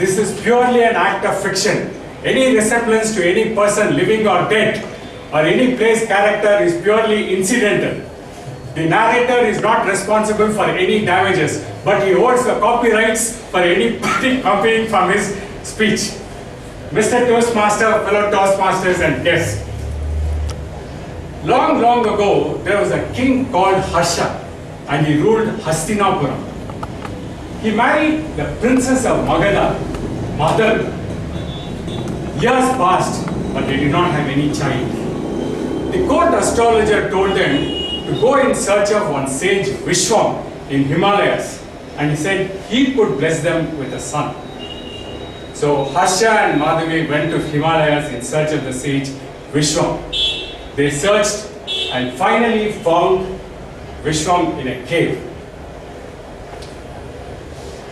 this is purely an act of fiction. Any resemblance to any person living or dead or any place character is purely incidental. The narrator is not responsible for any damages, but he holds the copyrights for anybody copying from his speech. Mr. Toastmaster, fellow Toastmasters and guests. Long, long ago, there was a king called Harsha, and he ruled Hastinapuram. He married the princess of Magadha, Madal. Years passed, but they did not have any child. The court astrologer told them to go in search of one sage Vishwam in Himalayas, and he said he could bless them with a son. So Harsha and Madhavi went to Himalayas in search of the sage Vishwam. They searched and finally found Vishwam in a cave.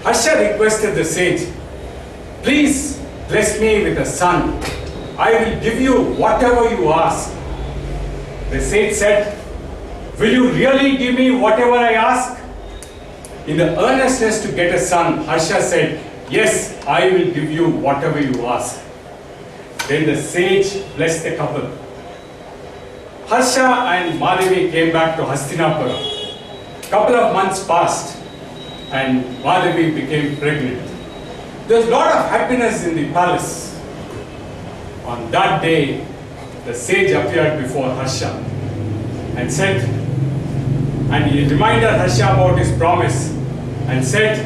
Harsha requested the sage, please bless me with a son. I will give you whatever you ask. The sage said, will you really give me whatever I ask? In the earnestness to get a son, Harsha said, yes, I will give you whatever you ask. Then the sage blessed the couple. Harsha and Madhavi came back to Hastinapuram. Couple of months passed and Madhavi became pregnant. There was a lot of happiness in the palace. On that day, the sage appeared before Harsha and said, and he reminded Harsha about his promise and said,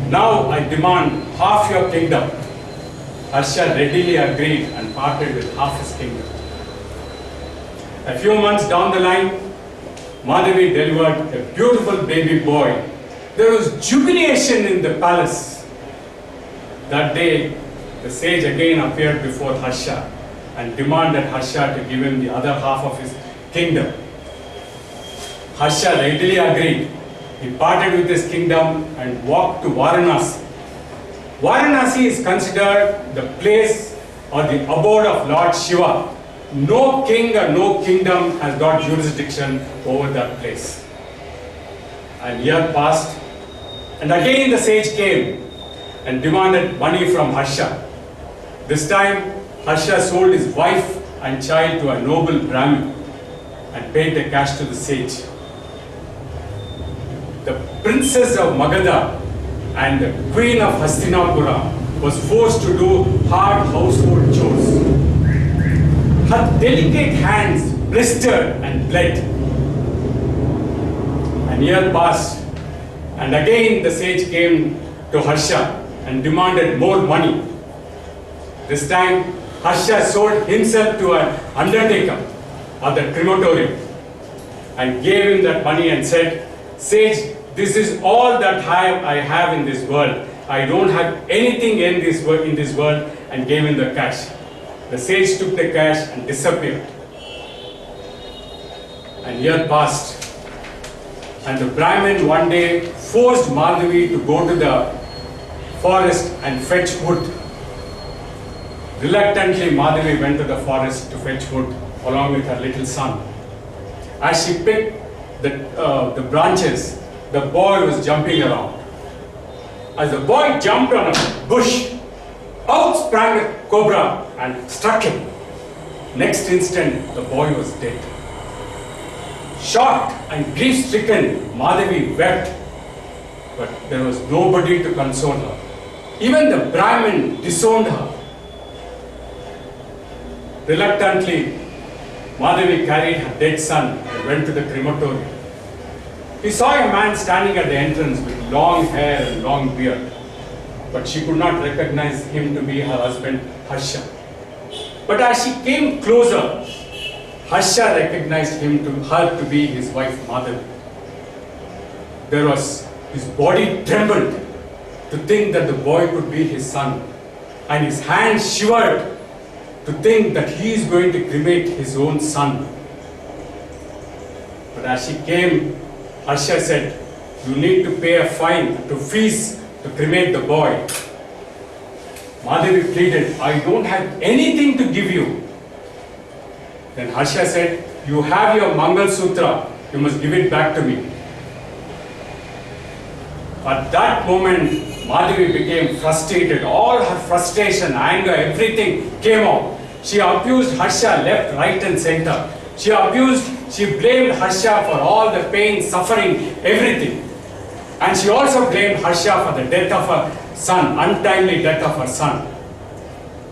now I demand half your kingdom. Harsha readily agreed and parted with half his kingdom. A few months down the line, Madhavi delivered a beautiful baby boy. There was jubilation in the palace. That day, the sage again appeared before Harsha and demanded Harsha to give him the other half of his kingdom. Harsha readily agreed. He parted with his kingdom and walked to Varanasi. Varanasi is considered the place or the abode of Lord Shiva. No king or no kingdom has got jurisdiction over that place. A year passed, and again the sage came and demanded money from Harsha. This time, Harsha sold his wife and child to a noble Brahmin and paid the cash to the sage. The princess of Magadha and the queen of Hastinapura was forced to do hard household chores. Her delicate hands blistered and bled. A year passed, and again the sage came to Harsha and demanded more money. This time, Harsha sold himself to an undertaker at the crematorium and gave him that money and said, sage, this is all that I have in this world. I don't have anything in this world, and gave him the cash. The sage took the cash and disappeared. A year passed, and the Brahmin one day forced Madhavi to go to the forest and fetch wood. Reluctantly, Madhavi went to the forest to fetch wood along with her little son. As she picked the branches, the boy was jumping around. As the boy jumped on a bush, out sprang a cobra and struck him. Next instant, the boy was dead. Shocked and grief-stricken, Madhavi wept, but there was nobody to console her. Even the Brahmin disowned her. Reluctantly, Madhavi carried her dead son and went to the crematorium. He saw a man standing at the entrance with long hair and long beard, but she could not recognize him to be her husband, Harsha. But as she came closer, Harsha recognized her to be his wife, Madhavi. His body trembled to think that the boy could be his son, and his hands shivered to think that he is going to cremate his own son. But as she came, Harsha said, you need to pay a fine to fees to cremate the boy. Madhavi pleaded, I don't have anything to give you. Then Harsha said, you have your Mangal Sutra, you must give it back to me. At that moment, Madhavi became frustrated. All her frustration, anger, everything came out. She abused Harsha left, right and center. She blamed Harsha for all the pain, suffering, everything. And she also blamed Harsha for the death of her son, untimely death of her son.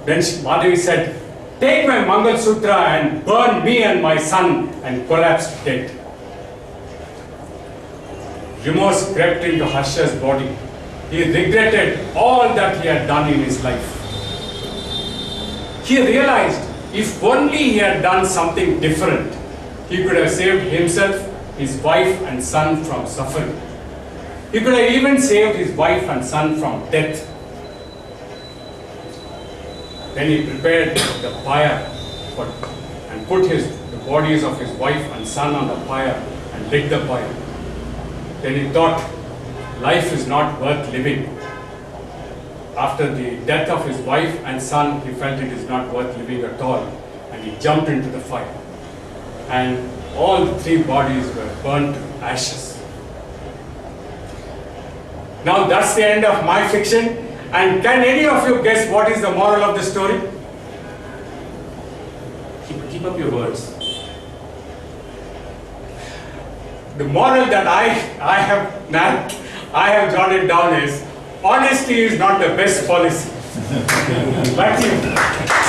Then Madhavi said, "Take my Mangal Sutra and burn me and my son," and collapsed dead. Remorse crept into Harsha's body. He regretted all that he had done in his life. He realized if only he had done something different, he could have saved himself, his wife and son from suffering. He could have even saved his wife and son from death. Then he prepared the pyre and put the bodies of his wife and son on the pyre and lit the pyre. Then he thought, life is not worth living. After the death of his wife and son, he felt it is not worth living at all, and he jumped into the fire. And all the 3 bodies were burnt to ashes. Now that's the end of my fiction. And can any of you guess what is the moral of the story? Keep up your words. The moral that I have jotted down is, honesty is not the best policy. Back to you.